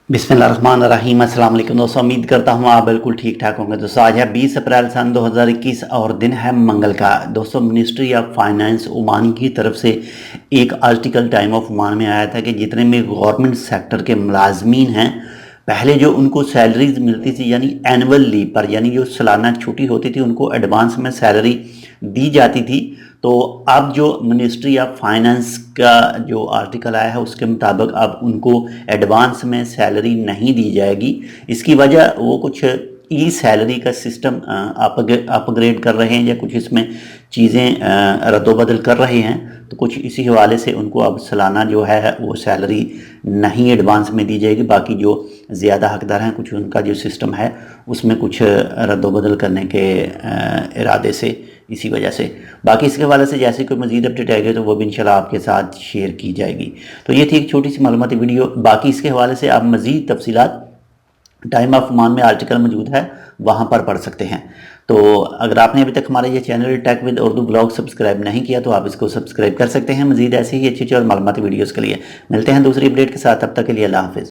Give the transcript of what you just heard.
बिस्मिल्लाहिर्रहमानिर्रहीम। अस्सलाम वालेकुम दोस्तों, उम्मीद करता हूँ आप बिल्कुल ठीक ठाक होंगे। दोस्तों आज है 20 अप्रैल सन 2021 और दिन है मंगल का। दोस्तों मिनिस्ट्री ऑफ फाइनेंस ओमान की तरफ से एक आर्टिकल टाइम ऑफ ओमान में आया था कि जितने भी गवर्नमेंट सेक्टर के मुलाजमीन हैं, पहले जो उनको सैलरीज मिलती थी यानी एनुअल लीव पर, यानी जो सालाना छुट्टी होती थी, उनको एडवांस में सैलरी दी जाती थी। तो अब जो मिनिस्ट्री ऑफ फाइनेंस का जो आर्टिकल आया है उसके मुताबिक अब उनको एडवांस में सैलरी नहीं दी जाएगी। इसकी वजह वो कुछ ई सैलरी का सिस्टम अपग्रेड कर रहे हैं या कुछ इसमें चीज़ें रद्दोबदल कर रहे हैं। तो कुछ इसी हवाले से उनको अब सालाना जो है वो सैलरी नहीं एडवांस में दी जाएगी। बाकी जो ज़्यादा हकदार हैं, कुछ उनका जो सिस्टम है उसमें कुछ रद्दोबदल करने के इरादे से, इसी वजह से। बाकी इसके हवाले से जैसे कोई मज़ीद अपडेट आएगी तो वो भी इंशाल्लाह आपके साथ शेयर की जाएगी। तो ये थी एक छोटी सी मालूमाती वीडियो। बाकी इसके हवाले से आप मज़ीद तफसीलात टाइम ऑफ ओमान में आर्टिकल मौजूद है, वहाँ पर पढ़ सकते हैं। तो अगर आपने अभी तक हमारे ये channel tech with Urdu blog subscribe नहीं किया तो आप इसको सब्सक्राइब कर सकते हैं। मज़ीद ऐसे ही अच्छी और मालूमाती वीडियोज़ के लिए मिलते हैं दूसरी अपडेट के साथ। तब तक के लिए अल्लाह हाफ़िज़।